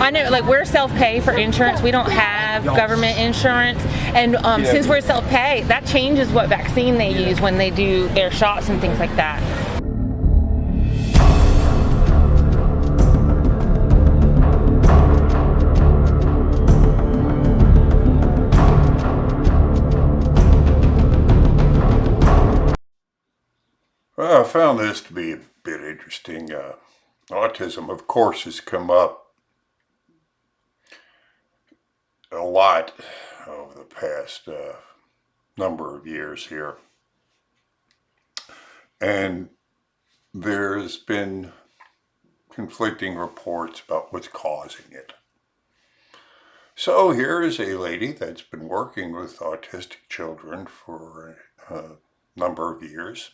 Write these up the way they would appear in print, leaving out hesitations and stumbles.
I know, like, we're self-pay for insurance. We don't have government insurance. And since we're self-pay, that changes what vaccine they use when they do their shots and things like that. Well, I found this to be a bit interesting. Autism, of course, has come up a lot over the past number of years here. And there's been conflicting reports about what's causing it. So here is a lady that's been working with autistic children for a number of years.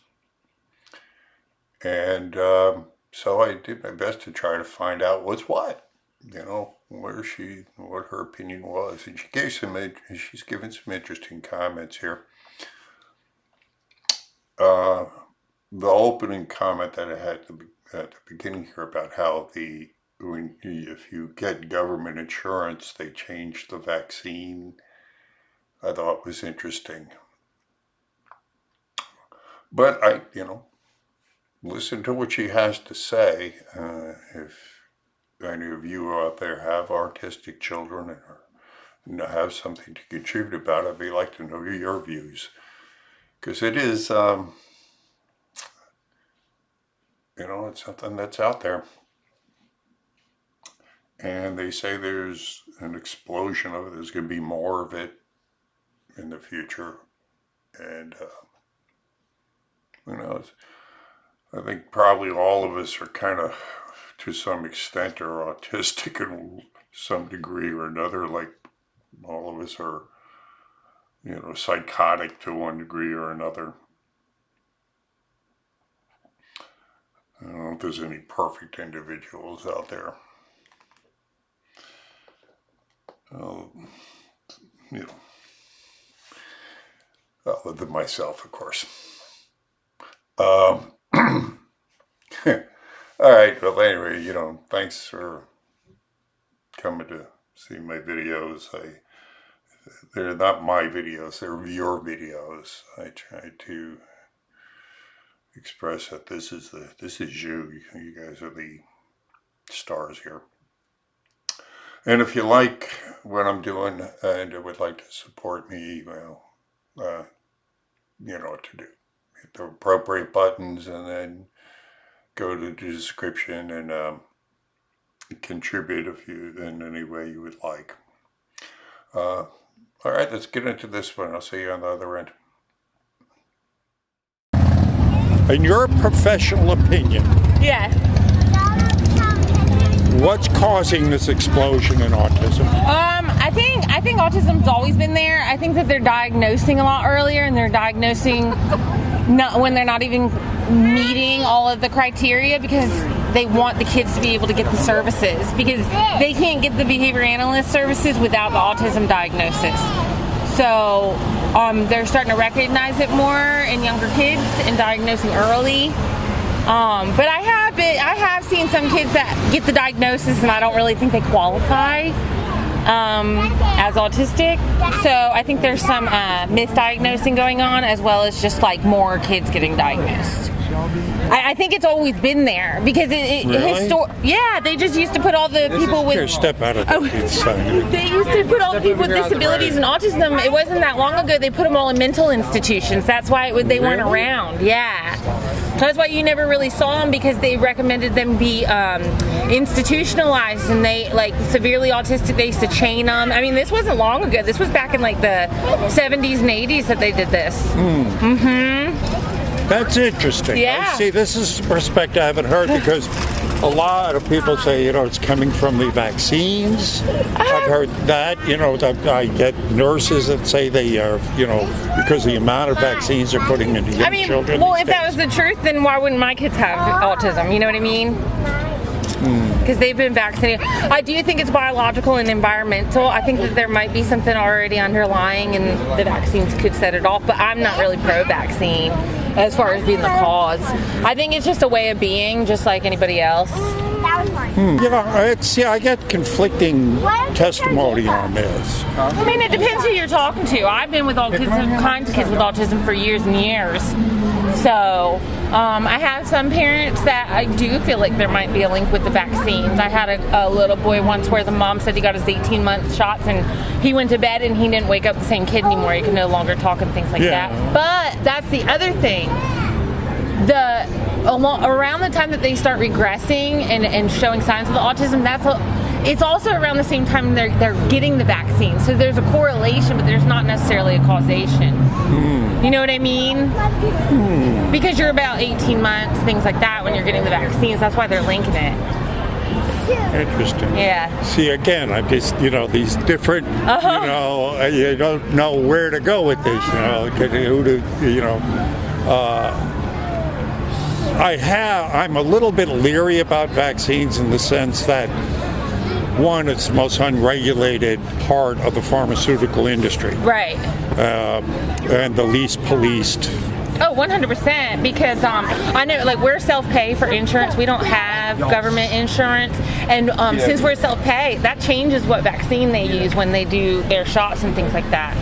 And so I did my best to try to find out what's what, what her opinion was. And she's given some interesting comments here. The opening comment that I had at the beginning here about how if you get government insurance, they change the vaccine, I thought was interesting. But listen to what she has to say. If any of you out there have autistic children and have something to contribute about it, I'd like to know your views. Because it is, it's something that's out there. And they say there's an explosion of it. There's going to be more of it in the future. And who knows? I think probably all of us are kind of, to some extent, are autistic in some degree or another. Like all of us are, psychotic to one degree or another. I don't know if there's any perfect individuals out there. Other than myself, of course. All right, well, anyway, thanks for coming to see my videos. They're not my videos, they're your videos. I try to express that this is you. You guys are the stars here. And if you like what I'm doing and would like to support me, you know what to do. Hit the appropriate buttons and then go to the description and contribute in any way you would like. All right, let's get into this one. I'll see you on the other end. In your professional opinion, what's causing this explosion in autism? I think autism's always been there. I think that they're diagnosing a lot earlier, and they're diagnosing when they're not even meeting all of the criteria, because they want the kids to be able to get the services, because they can't get the behavior analyst services without the autism diagnosis. So they're starting to recognize it more in younger kids and diagnosing early. But I have seen some kids that get the diagnosis and I don't really think they qualify as autistic. So I think there's some misdiagnosing going on, as well as just like more kids getting diagnosed. I think it's always been there, because they just used to put all the people with... Step out of the side. They used to put all the people with disabilities and autism. It wasn't that long ago. They put them all in mental institutions. That's why they weren't around. Yeah. That's why you never really saw them, because they recommended them be institutionalized, and they, like, severely autistic, they used to chain them. I mean, this wasn't long ago. This was back in like the 70s and 80s that they did this. That's interesting. Yeah. See, this is a perspective I haven't heard, because a lot of people say, it's coming from the vaccines. I've heard that, I get nurses that say they are, because the amount of vaccines they're putting into young children. Well, if that was the truth, then why wouldn't my kids have autism? You know what I mean? Because they've been vaccinated. I do think it's biological and environmental. I think that there might be something already underlying, and the vaccines could set it off, but I'm not really pro-vaccine as far as being the cause. I think it's just a way of being, just like anybody else. I get conflicting testimony on this. I mean, it depends who you're talking to. I've been with all kinds of kids with autism for years and years. So I have some parents that I do feel like there might be a link with the vaccines. I had a little boy once where the mom said he got his 18-month shots and he went to bed and he didn't wake up the same kid anymore. He could no longer talk and things like that. But that's the other thing. Around the time that they start regressing and showing signs of the autism, it's also around the same time they're getting the vaccine. So there's a correlation, but there's not necessarily a causation. You know what I mean? Because you're about 18 months, things like that, when you're getting the vaccines. That's why they're linking it. Interesting. Yeah. See, again, I'm just, these different, you don't know where to go with this, who to, I'm a little bit leery about vaccines in the sense that, one, it's the most unregulated part of the pharmaceutical industry. Right. And the least policed. Oh, 100%. Because I know, we're self-pay for insurance. We don't have government insurance. And since we're self-pay, that changes what vaccine they use when they do their shots and things like that.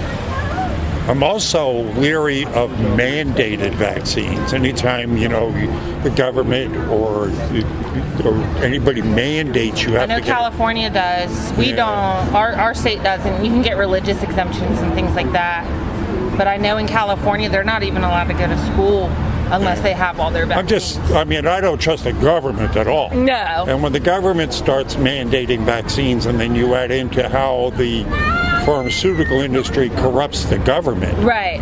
I'm also leery of mandated vaccines. Anytime, the government or anybody mandates you have to I know California does. We don't. Our state doesn't. You can get religious exemptions and things like that. But I know in California, they're not even allowed to go to school unless they have all their vaccines. I don't trust the government at all. No. And when the government starts mandating vaccines and then you add into how the pharmaceutical industry corrupts the government. Right.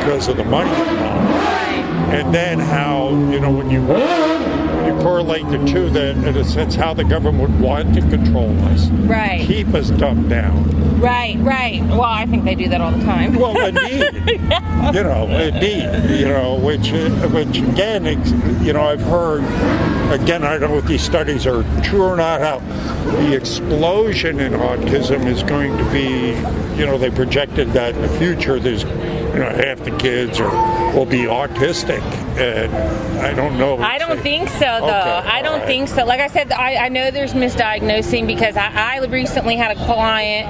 Because of the money involved. Right. And then how, when you correlate the two, that in a sense how the government would want to control us. Right. Keep us dumbed down. Right. Well, I think they do that all the time. Well, indeed. Which again, I've heard, again, I don't know if these studies are true or not, how the explosion in autism is going to be, they projected that in the future there's, half the kids will be autistic, and I don't know. I don't think so, though. Okay, I don't think so. Like I said, I know there's misdiagnosing because I recently had a client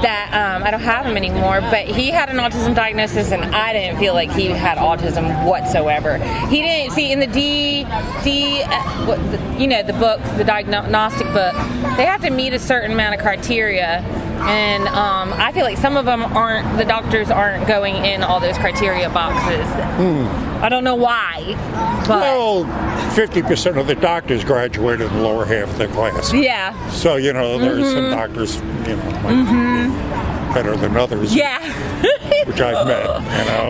that I don't have him anymore, but he had an autism diagnosis, and I didn't feel like he had autism whatsoever. He didn't see in the the book, the diagnostic book. They have to meet a certain amount of criteria. And I feel like some of them the doctors aren't going in all those criteria boxes. I don't know why. But well, 50% of the doctors graduated in the lower half of the class. Yeah. So, there's some doctors, might be better than others. Yeah. Which I've met.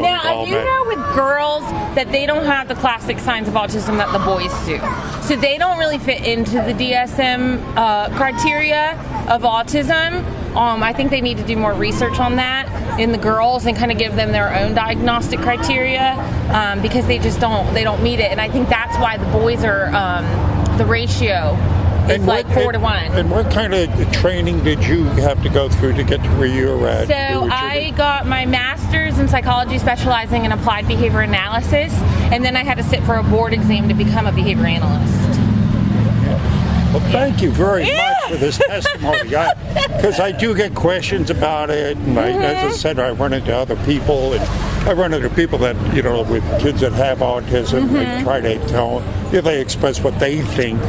Now, I do know with girls that they don't have the classic signs of autism that the boys do. So they don't really fit into the DSM criteria of autism. I think they need to do more research on that in the girls and kind of give them their own diagnostic criteria because they don't meet it. And I think that's why the boys are the ratio is 4 to 1. And what kind of training did you have to go through to get to where you're at? So I got my master's in psychology specializing in applied behavior analysis, and then I had to sit for a board exam to become a behavior analyst. Well, thank you very much for this testimony, because I do get questions about it, and as I said, I run into other people, and I run into people that, with kids that have autism, they try to tell, they express what they think,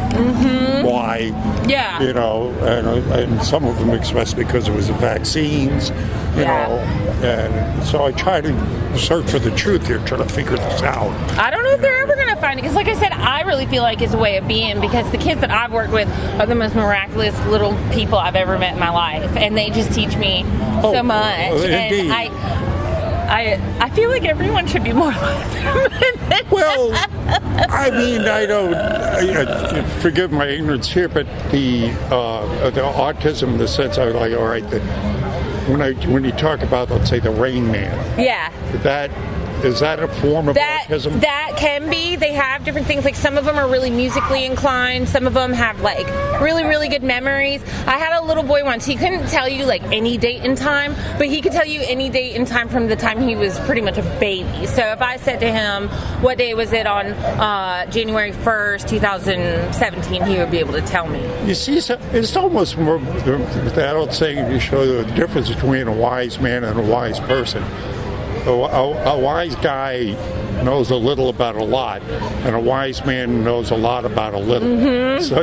why, and some of them express because it was the vaccines, and so I try to search for the truth here, trying to figure this out. I don't know if they're ever going to find it, because like I said, I really feel like it's a way of being, because the kids that I've worked with are the most miraculous little people I've ever met in my life, and they just teach me so much. Indeed. And I feel like everyone should be more like them. Well, I mean, I don't, forgive my ignorance here, but the autism, in the sense I was like, all right, when you talk about, let's say, the Rain Man, yeah, that is that a form of autism? That can be. They have different things. Like some of them are really musically inclined. Some of them have like really, really good memories. I had a little boy once. He couldn't tell you like any date and time, but he could tell you any date and time from the time he was pretty much a baby. So if I said to him, what day was it on January 1st, 2017, he would be able to tell me. You see, it's almost more, that old saying, you show the difference between a wise man and a wise person. A wise guy knows a little about a lot, and a wise man knows a lot about a little. Mm-hmm. So,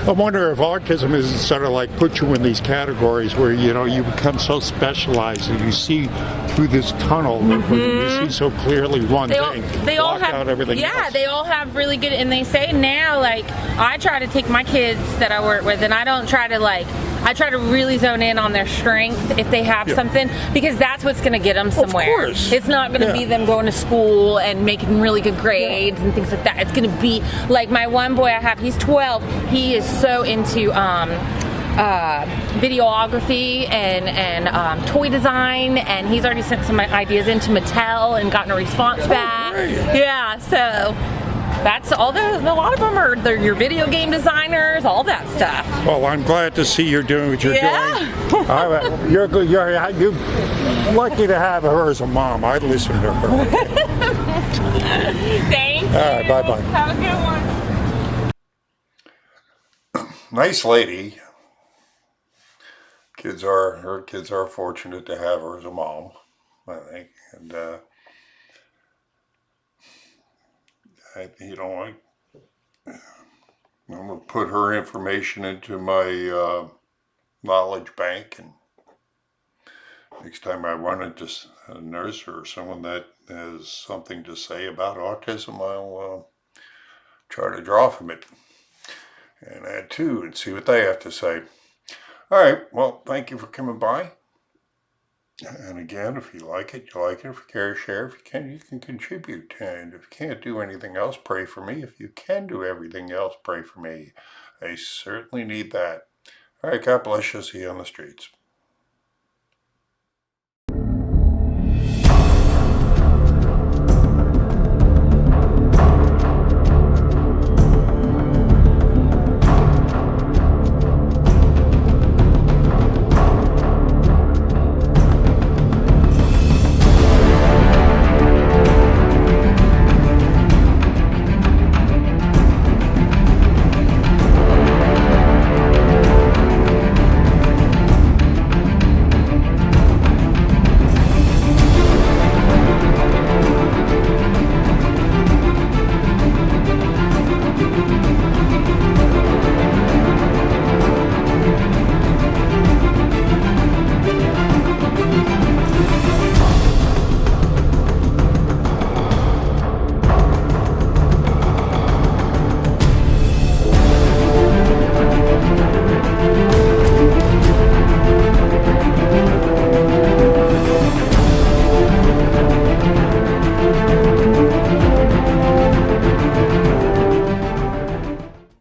I wonder if autism is sort of like put you in these categories where, you become so specialized and you see through this tunnel, mm-hmm. you see so clearly one thing, they all have, out everything yeah, else. They all have really good, and they say now, like, I try to take my kids that I work with, and I don't try to, like, I try to really zone in on their strength if they have something, because that's what's going to get them somewhere. Of course. It's not going to be them going to school and making really good grades and things like that. It's going to be like my one boy I have, he's 12. He is so into videography and toy design, and he's already sent some ideas into Mattel and gotten a response back. Great. Yeah, so that's all. A lot of them are your video game designers, all that stuff. Well, I'm glad to see you're doing what you're doing. You're good. You're lucky to have her as a mom. I'd listen to her. Thank you. All right, bye-bye. Have a good one. Nice lady. Her kids are fortunate to have her as a mom, I think, and I'm gonna put her information into my knowledge bank, and next time I run into a nurse or someone that has something to say about autism, I'll try to draw from it and add to and see what they have to say. All right, well, thank you for coming by. And again, if you like it, you like it. If you care to share, if you can contribute. And if you can't do anything else, pray for me. If you can do everything else, pray for me. I certainly need that. All right, God bless you. See you on the streets.